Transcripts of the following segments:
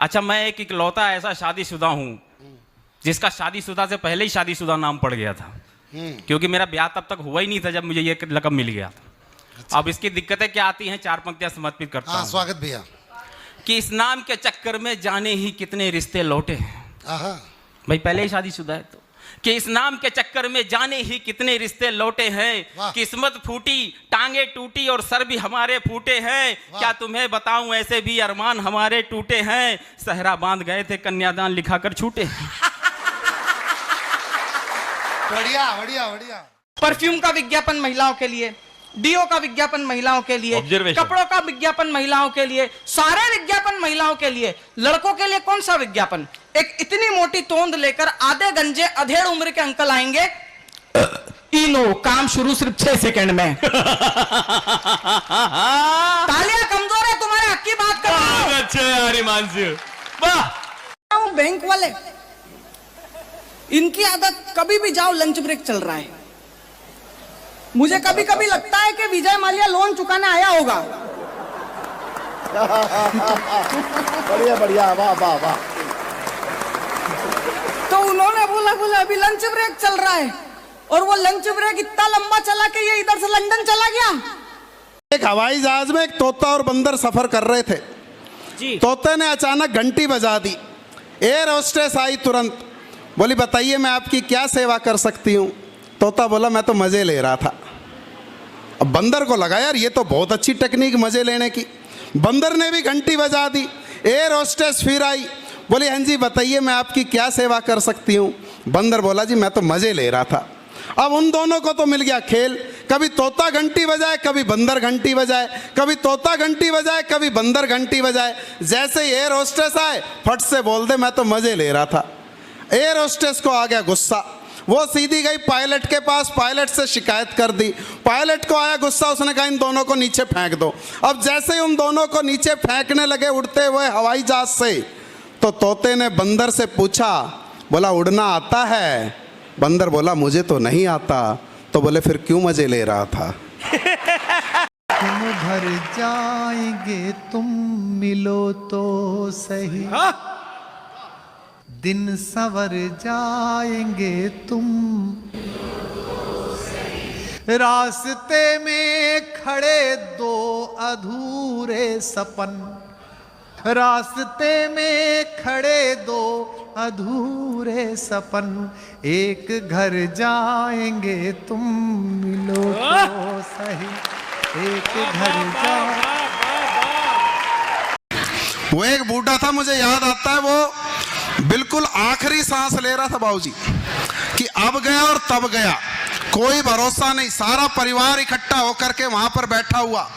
अच्छा, मैं एक इकलौता ऐसा शादीशुदा हूँ जिसका शादीशुदा से पहले ही शादीशुदा नाम पड़ गया था, क्योंकि मेरा ब्याह तब तक हुआ ही नहीं था जब मुझे ये लक़ब मिल गया था। अच्छा। अब इसकी दिक्कतें क्या आती हैं, 4 पंक्तियां समर्पित करता हूं। स्वागत भैया। कि इस नाम के चक्कर में जाने ही कितने रिश्ते लौटे हैं। भाई पहले ही शादीशुदा है तो कि इस नाम के चक्कर में जाने ही कितने रिश्ते लौटे हैं। किस्मत फूटी, टांगे टूटी और सर भी हमारे फूटे हैं। क्या तुम्हें बताऊं, ऐसे भी अरमान हमारे टूटे हैं। सहरा बांध गए थे, कन्यादान लिखा कर छूटे। बढ़िया बढ़िया बढ़िया। परफ्यूम का विज्ञापन महिलाओं के लिए, डीओ का विज्ञापन महिलाओं के लिए, कपड़ों का विज्ञापन महिलाओं के लिए, सारे विज्ञापन महिलाओं के लिए। लड़कों के लिए कौन सा विज्ञापन? एक इतनी मोटी तोंद लेकर आधे गंजे अधेड़ उम्र के अंकल आएंगे, इनो काम शुरू सिर्फ 6 सेकंड में। तालियां कमजोर है, तुम्हारे हक की बात कर रहा हूं। अच्छा यार हिमांशु, वाह। बैंक वाले, इनकी आदत, कभी भी जाओ लंच ब्रेक चल रहा है। मुझे कभी कभी लगता है कि विजय माल्या लोन चुकाने आया होगा। बढ़िया बढ़िया, वाह वाह वाह। तो उन्होंने बोला अभी लंच ब्रेक चल रहा है, और वो लंच ब्रेक इतना लंबा चला कि ये इधर से लंदन चला गया। एक हवाई जहाज में एक तोता और बंदर सफर कर रहे थे जी। तोते ने अचानक घंटी बजा दी। एयर होस्टेस आई तुरंत, बोली बताइए मैं आपकी क्या सेवा कर सकती हूँ। तोता बोला मैं तो मज़े ले रहा था। अब बंदर को लगा यार ये तो बहुत अच्छी टेक्निक मज़े लेने की। बंदर ने भी घंटी बजा दी। एयर होस्टेस फिर आई, बोली हाँ जी बताइए मैं आपकी क्या सेवा कर सकती हूँ। बंदर बोला जी मैं तो मज़े ले रहा था। अब उन दोनों को तो मिल गया खेल, कभी तोता घंटी बजाए कभी बंदर घंटी बजाए, कभी तोता घंटी बजाए कभी बंदर घंटी बजाए। जैसे ही एयर होस्टेस आए फट से बोल दे मैं तो मज़े ले रहा था। एयर होस्टेस को आ गया गुस्सा, वो सीधी गई पायलट के पास, पायलट से शिकायत कर दी। पायलट को आया गुस्सा, उसने कहा इन दोनों को नीचे फेंक दो। अब जैसे ही उन दोनों को नीचे फेंकने लगे उड़ते हुए हवाई जहाज से, तो तोते ने बंदर से पूछा, बोला उड़ना आता है? बंदर बोला मुझे तो नहीं आता। तो बोले फिर क्यों मजे ले रहा था? तुम भर जाएंगे तुम मिलो तो सही, दिन संवर जाएंगे तुम। रास्ते में खड़े 2 अधूरे सपन, रास्ते में खड़े 2 अधूरे सपन। एक घर जाएंगे तुम मिलो तो सही, एक घर जाएंगे। वो एक बूढ़ा था, मुझे याद आता है, वो बिल्कुल आखिरी सांस ले रहा था बाबूजी, कि अब गया और तब गया, कोई भरोसा नहीं। सारा परिवार इकट्ठा होकर के वहां पर बैठा हुआ।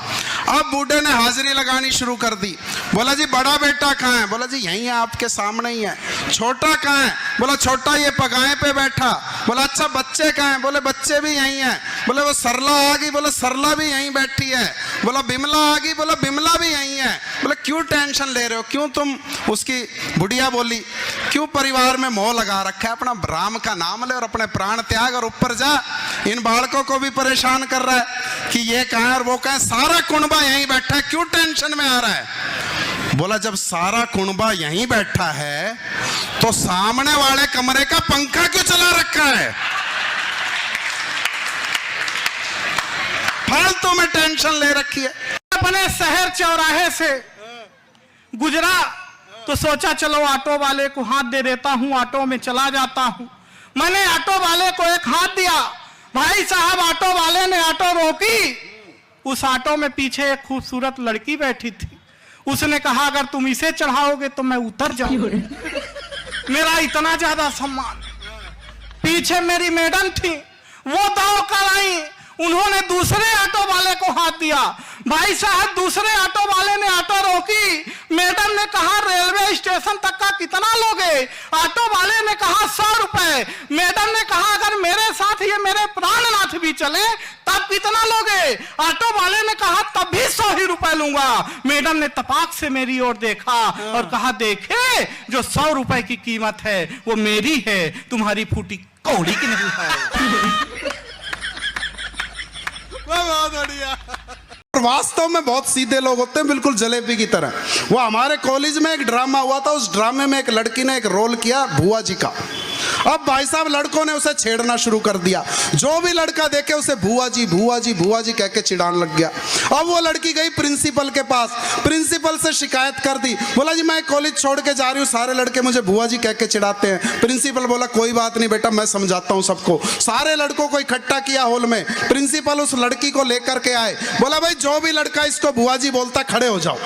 अब बूढ़े ने हाजिरी लगानी शुरू कर दी। बोला जी बड़ा बेटा कहाँ है? बोला जी यहीं है आपके सामने ही है। छोटा कहाँ है? बोला छोटा ये पगाए पे बैठा। बोला अच्छा बच्चे कहाँ हैं? बोले बच्चे भी यहीं हैं। बोले वो सरला आ गई? बोले सरला भी यहीं बैठी है। बोला बिमला आ गई? बोला बिमला भी यहीं है। बोले क्यों टेंशन ले रहे हो, क्यों तुम? उसकी बुढ़िया बोली क्यों परिवार में मोह लगा रखा है, अपना राम का नाम ले और अपने प्राण त्याग और ऊपर जा। इन बालकों को भी परेशान कर रहा है कि ये कहाँ है और वो कहाँ है, सारा कुनबा यहीं बैठा है, क्यों टेंशन में आ रहा है? बोला जब सारा कुनबा यहीं बैठा है तो सामने वाले कमरे का पंखा क्यों चला रखा है? फालतू में टेंशन ले रखी है। अपने शहर चौराहे से गुजरा तो सोचा चलो ऑटो वाले को हाथ दे देता हूं, ऑटो में चला जाता हूं। मैंने ऑटो वाले को एक हाथ दिया। भाई साहब ऑटो वाले ने ऑटो रोकी। उस ऑटो में पीछे एक खूबसूरत लड़की बैठी थी। उसने कहा अगर तुम इसे चढ़ाओगे तो मैं उतर जाऊंगी। मेरा इतना ज्यादा सम्मान। पीछे मेरी मैडम थी, वो दौड़ कर आई, उन्होंने दूसरे ऑटो वाले को हाथ दिया। भाई साहब दूसरे ऑटो वाले ने ऑटो रोकी। मैडम ने कहा रेलवे स्टेशन तक का कितना लोगे? ऑटो वाले ने कहा 100 रुपए। मैडम ने कहा अगर मेरे साथ ये मेरे प्राणनाथ भी चले तब कितना लोगे? ऑटो वाले ने कहा तब भी 100 ही रुपए लूंगा। मैडम ने तपाक से मेरी ओर देखा और कहा देखे जो 100 रुपए की कीमत है वो मेरी है, तुम्हारी फूटी कौड़ी की नहीं है। बहुत बढ़िया। वास्तव में बहुत सीधे लोग होते हैं, बिल्कुल जलेबी की तरह। वो हमारे कॉलेज में एक ड्रामा हुआ था, उस ड्रामे में एक लड़की ने एक रोल किया भुआ जी का। अब भाई साहब लड़कों ने उसे छेड़ना शुरू कर दिया, जो भी लड़का देखे उसे भुआ जी भुआ जी भुआ जी कह के चिढ़ाने लग गया। अब वो लड़की गई प्रिंसिपल के पास, प्रिंसिपल से शिकायत कर दी, बोला जी मैं कॉलेज छोड़ के जा रही हूँ, सारे लड़के मुझे भुआ जी कह के चिढ़ाते हैं। प्रिंसिपल बोला कोई बात नहीं बेटा, मैं समझाता हूँ सबको। सारे लड़कों को इकट्ठा किया हॉल में, प्रिंसिपल उस लड़की को लेकर के आए, बोला भाई जो भी लड़का इसको भुआ जी बोलता खड़े हो जाओ।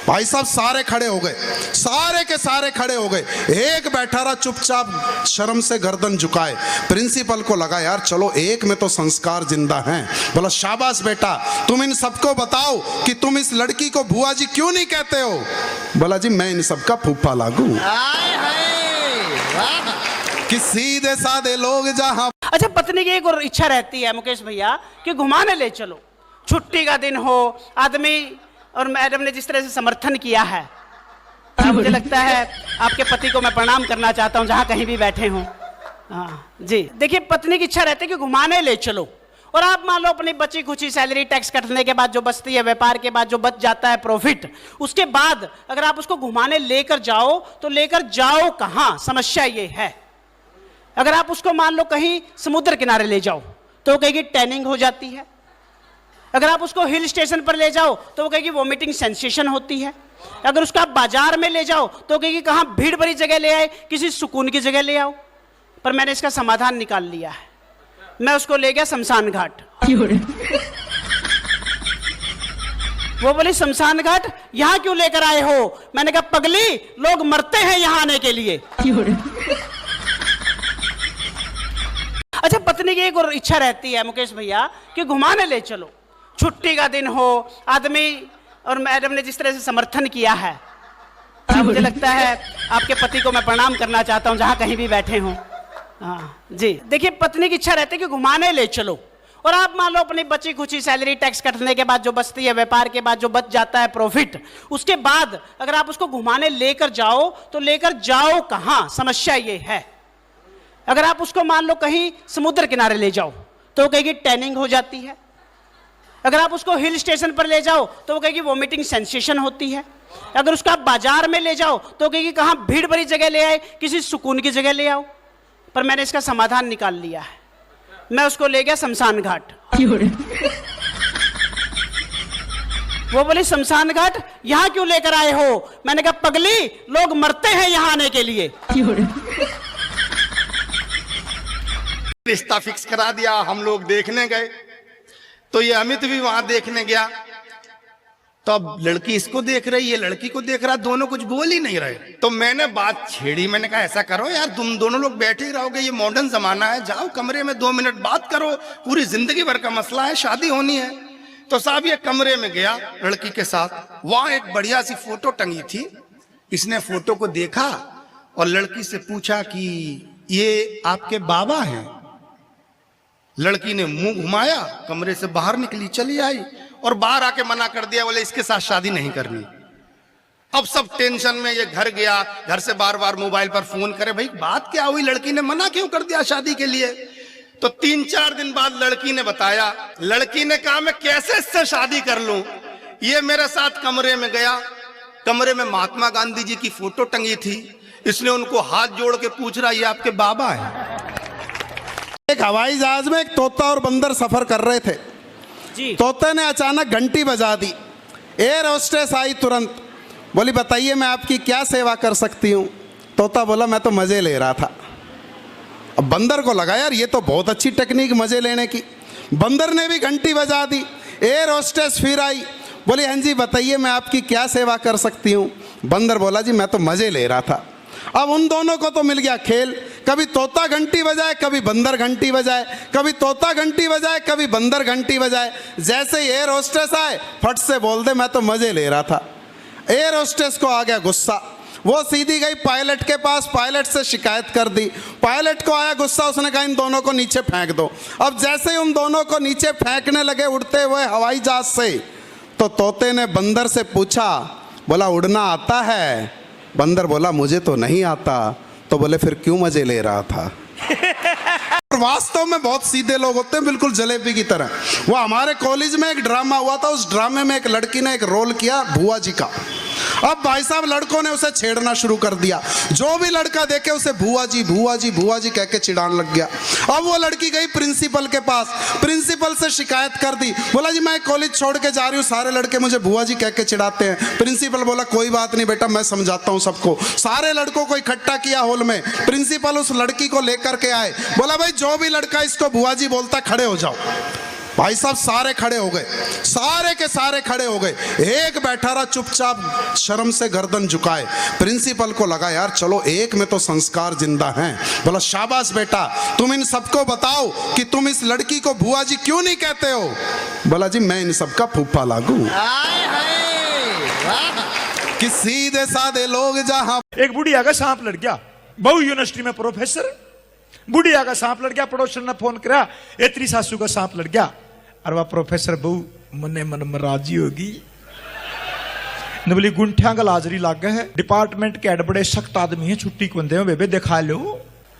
भाई साहब सारे खड़े हो गए, सारे के सारे खड़े हो गए, एक बैठा रहा चुपचाप शर्म से गर्दन झुकाए। प्रिंसिपल को लगा यार चलो एक में तो संस्कार जिंदा हैं। बोला शाबाश बेटा, तुम इन सबको बताओ कि तुम इस लड़की को भुआ जी क्यों नहीं कहते हो। बोला जी मैं इन सबका फूफा लागू कि सीधे साधे लोग जहां। अच्छा, पत्नी की एक और इच्छा रहती है मुकेश भैया कि घुमाने ले चलो, छुट्टी का दिन हो, आदमी और मैडम ने जिस तरह से समर्थन किया है, मुझे लगता है आपके पति को मैं प्रणाम करना चाहता हूं जहां कहीं भी बैठे हों। हाँ जी, देखिए पत्नी की इच्छा रहती है कि घुमाने ले चलो, और आप मान लो अपनी बची खुची सैलरी टैक्स कटने के बाद जो बचती है, व्यापार के बाद जो बच जाता है प्रॉफिट, उसके बाद अगर आप उसको घुमाने लेकर जाओ तो लेकर जाओ कहां, समस्या ये है। अगर आप उसको मान लो कहीं समुद्र किनारे ले जाओ तो वो कहेगी टैनिंग हो जाती है। अगर आप उसको हिल स्टेशन पर ले जाओ तो वो कहेगी वोमिटिंग सेंसेशन होती है। अगर उसको आप बाजार में ले जाओ तो कहेगी कहां भीड़ भरी जगह ले आए, किसी सुकून की जगह ले आओ। पर मैंने इसका समाधान निकाल लिया है, मैं उसको ले गया शमशान घाट। वो बोली शमशान घाट यहां क्यों लेकर आए हो? मैंने कहा पगली, लोग मरते हैं यहां आने के लिए। अच्छा, पत्नी की एक और इच्छा रहती है मुकेश भैया कि घुमाने ले चलो, छुट्टी का दिन हो, आदमी और मैडम ने जिस तरह से समर्थन किया है, मुझे लगता है आपके पति को मैं प्रणाम करना चाहता हूं जहां कहीं भी बैठे हों। हाँ जी, देखिए पत्नी की इच्छा रहती है कि घुमाने ले चलो, और आप मान लो अपनी बची खुची सैलरी टैक्स कटने के बाद जो बचती है, व्यापार के बाद जो बच जाता है प्रॉफिट, उसके बाद अगर आप उसको घुमाने लेकर जाओ तो लेकर जाओ कहां, समस्या ये है। अगर आप उसको मान लो कहीं समुद्र किनारे ले जाओ तो वो कहेगी टैनिंग हो जाती है। अगर आप उसको हिल स्टेशन पर ले जाओ तो वो कहेगी वोमिटिंग सेंसेशन होती है। अगर उसको आप बाजार में ले जाओ तो वो कहेगी कहां भीड़ भरी जगह ले आए, किसी सुकून की जगह ले आओ। पर मैंने इसका समाधान निकाल लिया है, मैं उसको ले गया शमशान घाट। वो बोली शमशान घाट यहां क्यों लेकर आए हो? मैंने कहा पगली, लोग मरते हैं यहां आने के लिए। रिश्ता फिक्स करा दिया, हम लोग देखने गए तो ये अमित भी वहां देखने गया। तो अब लड़की इसको देख रही है, लड़की को देख रहा, दोनों कुछ बोल ही नहीं रहे। तो मैंने बात छेड़ी, मैंने कहा ऐसा करो यार, तुम दोनों लोग बैठे ही रहोगे, ये मॉडर्न जमाना है, जाओ कमरे में 2 मिनट बात करो, पूरी जिंदगी भर का मसला है, शादी होनी है। तो साहब ये कमरे में गया लड़की के साथ, वहां एक बढ़िया सी फोटो टंगी थी। इसने फोटो को देखा और लड़की से पूछा कि ये आपके बाबा हैं? लड़की ने मुंह घुमाया, कमरे से बाहर निकली, चली आई, और बाहर आके मना कर दिया, बोले इसके साथ शादी नहीं करनी। अब सब टेंशन में ये घर गया, घर से बार बार मोबाइल पर फोन करे, भाई बात क्या हुई, लड़की ने मना क्यों कर दिया शादी के लिए? तो 3-4 दिन बाद लड़की ने बताया, लड़की ने कहा मैं कैसे इससे शादी कर लूं। ये मेरे साथ कमरे में गया, कमरे में महात्मा गांधी जी की फोटो टंगी थी, इसने उनको हाथ जोड़ के पूछ रहा ये आपके बाबा है। एक हवाई जहाज में एक तोता और बंदर सफर कर रहे थे जी। तोते ने अचानक घंटी बजा दी। एयर होस्टेस आई तुरंत, बोली बताइए मैं आपकी क्या सेवा कर सकती हूँ। तोता बोला मैं तो मजे ले रहा था। अब बंदर को लगा यार ये तो बहुत अच्छी टेक्निक मजे लेने की। बंदर ने भी घंटी बजा दी। एयर होस्टेस फिर आई, बोली हाँ जी बताइए मैं आपकी क्या सेवा कर सकती हूँ। बंदर बोला जी मैं तो मजे ले रहा था। अब उन दोनों को तो मिल गया खेल, कभी तोता घंटी बजाए, कभी बंदर घंटी बजाए, कभी तोता घंटी बजाए, कभी बंदर घंटी बजाए। जैसे ही एयर होस्टेस आए फट से बोल दे मैं तो मजे ले रहा था। एयर होस्टेस को आ गया गुस्सा, वो सीधी गई पायलट के पास, पायलट से शिकायत कर दी। पायलट को आया गुस्सा, उसने कहा इन दोनों को नीचे फेंक दो। अब जैसे ही उन दोनों को नीचे फेंकने लगे उड़ते हुए हवाई जहाज से, तो तोते ने बंदर से पूछा, बोला उड़ना आता है? बंदर बोला मुझे तो नहीं आता। तो बोले फिर क्यों मजे ले रहा था? वास्तव में बहुत सीधे लोग होते हैं, बिल्कुल जलेबी की तरह। वो हमारे कॉलेज में एक ड्रामा हुआ था, उस ड्रामे में एक लड़की ने एक रोल किया भुआ जी का। अब भाई साहब लड़कों ने उसे छेड़ना शुरू कर दिया, जो भी लड़का देखे उसे भुआ जी भुआ जी भुआ जी कह के चिढ़ाने लग गया। अब वो लड़की गई प्रिंसिपल के पास, प्रिंसिपल से शिकायत कर दी, बोला जी मैं कॉलेज छोड़ के जा रही हूँ, सारे लड़के मुझे भुआ जी कह के चिढ़ाते हैं। प्रिंसिपल बोला कोई बात नहीं बेटा, मैं समझाता हूँ सबको। सारे लड़कों को इकट्ठा किया हॉल में, प्रिंसिपल उस लड़की को लेकर के आए, बोला भाई जो भी लड़का इसको भुआ जी बोलता खड़े हो जाओ। भाई साहब सारे खड़े हो गए, सारे के सारे खड़े हो गए, एक बैठा रहा चुपचाप शर्म से गर्दन झुकाए। प्रिंसिपल को लगा यार चलो एक में तो संस्कार जिंदा हैं। बोला शाबाश बेटा, तुम इन सबको बताओ कि तुम इस लड़की को भुआ जी क्यों नहीं कहते हो। बोला जी मैं इन सबका फूफा लागू कि सीधे साधे लोग जहां। एक बुढ़िया का सांप लड़ गया, बहु यूनिवर्सिटी में प्रोफेसर, बुढ़िया का सांप लड़ गया, पड़ोसन ने फोन करा एतरी सासू का सांप लड़ गया। और वह प्रोफेसर बहु मने मन में राजी होगी, ने बोली गुंठिया का लाजरी लाग गया है, डिपार्टमेंट के हेड बड़े सख्त आदमी है, छुट्टी को दे बेबे दिखा लो।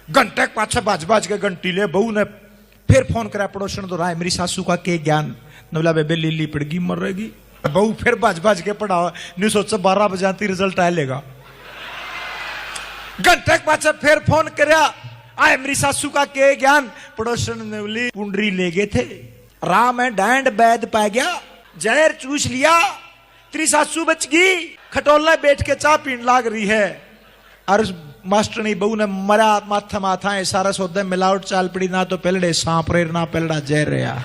घंटे के पाछे बाज बाज के घंटी ले, बहू ने फिर फोन करा पड़ोसन तो राय मेरी सासू का के ज्ञान, ने बोला बेबे लीली पड़गी मर रहेगी। बहू फिर बाज बाज के पढ़ा, नहीं सोचा 12 बजे रिजल्ट आए लेगा। घंटे के पाछे फिर फोन करा आए मेरी सासू का के ज्ञान, पड़ोसन ने बोली पुंडरी ले गए थे, राम है डैंड बैद पा गया, जहर चूस लिया, तेरी सासू बच गई। खटोला बैठ के चाय पीन लाग रही है, और मास्टर ने बहू ने मरा माथा माथा है सारा सौदा मिलावट चाल पड़ी, ना तो पलड़े सांप रे ना पलड़ा जहर रहा।